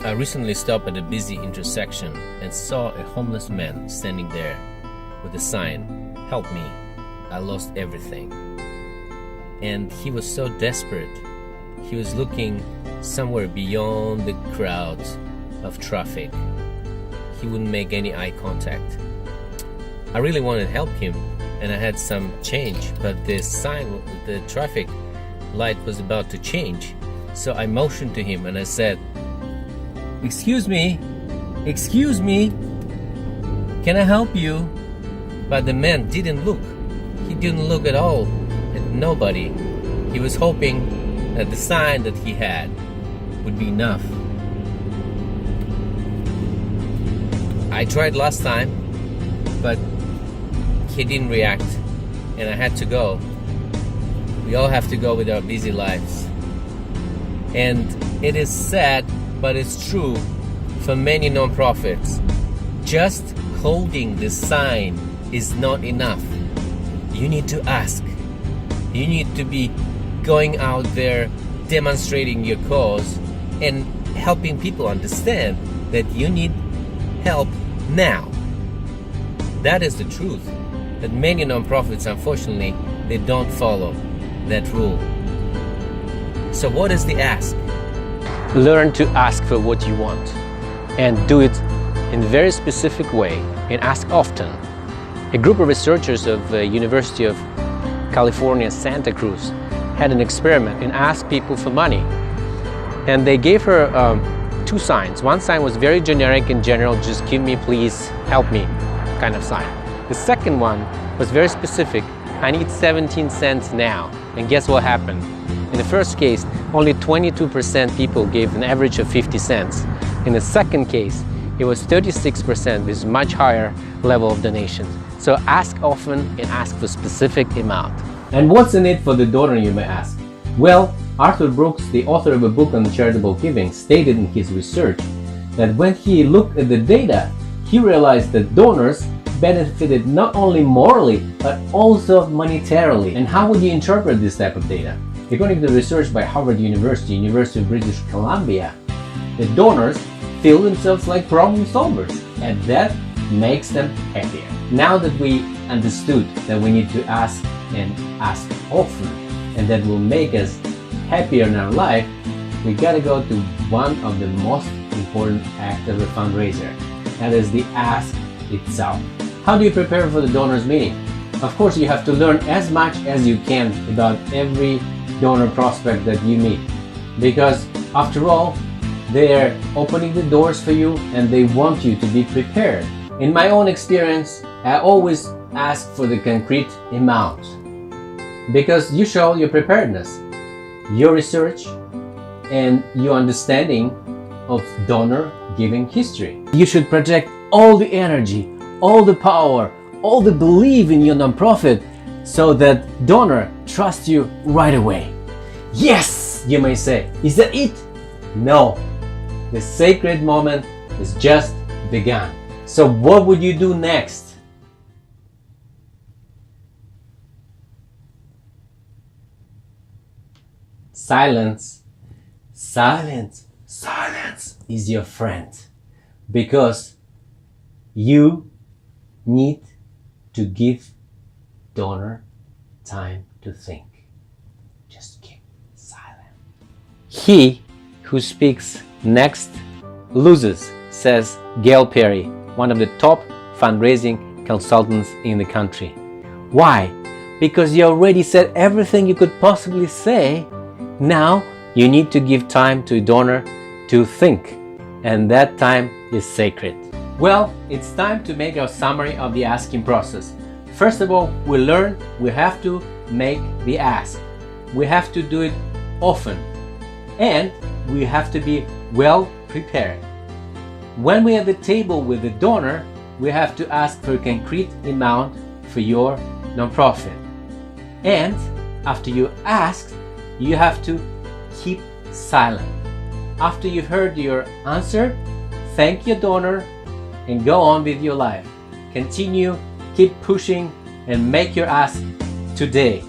I recently stopped at a busy intersection and saw a homeless man standing there with a sign, "Help me, I lost everything." And he was so desperate. He was looking somewhere beyond the crowds of traffic. He wouldn't make any eye contact. I really wanted to help him, and I had some change, but the traffic light was about to change. So I motioned to him and I said, excuse me, can I help you?" But the man didn't look. He didn't look at all at nobody. He was hoping that the sign that he had would be enough. I tried last time, but he didn't react, and I had to go. We all have to go with our busy lives. And it is sad, but it's true for many nonprofits. Just holding the sign is not enough. You need to ask. You need to be going out there demonstrating your cause and helping people understand that you need help now. That is the truth. That many nonprofits, unfortunately, they don't follow that rule. So what is the ask? Learn to ask for what you want and do it in a very specific way and ask often. A group of researchers of the University of California, Santa Cruz had an experiment and asked people for money. And they gave her two signs. One sign was very generic and general, just give me, please, help me kind of sign. The second one was very specific, I need 17 cents now. And guess what happened? In the first case, only 22% people gave an average of 50 cents. In the second case, it was 36%, with much higher level of donations. So ask often and ask for specific amount. And what's in it for the donor, you may ask? Well, Arthur Brooks, the author of a book on charitable giving, stated in his research that when he looked at the data, he realized that donors benefited not only morally, but also monetarily. And how would you interpret this type of data? According to research by Harvard University, University of British Columbia, the donors feel themselves like problem solvers, and that makes them happier. Now that we understood that we need to ask and ask often, and that will make us happier in our life, we gotta go to one of the most important acts of a fundraiser. That is the ask itself. How do you prepare for the donors meeting? Of course, you have to learn as much as you can about every donor prospect that you meet, because after all, they're opening the doors for you and they want you to be prepared. In my own experience, I always ask for the concrete amount, because you show your preparedness, your research, and your understanding of donor giving history. You should project all the energy, all the power, all the belief in your nonprofit so that donor trusts you right away. Yes, you may say, is that it? No, the sacred moment is just begun. So what would you do next? Silence, silence, silence is your friend, because you need to give donor time to think. Just keep silent. He who speaks next loses, says Gail Perry, one of the top fundraising consultants in the country. Why? Because you already said everything you could possibly say. Now you need to give time to a donor to think, and that time is sacred. Well, it's time to make our summary of the asking process. First of all, we learn we have to make the ask. We have to do it often, and we have to be well prepared. When we're at the table with the donor, we have to ask for a concrete amount for your nonprofit. And after you ask, you have to keep silent. After you've heard your answer, thank your donor and go on with your life. Continue, keep pushing, and make your ask today.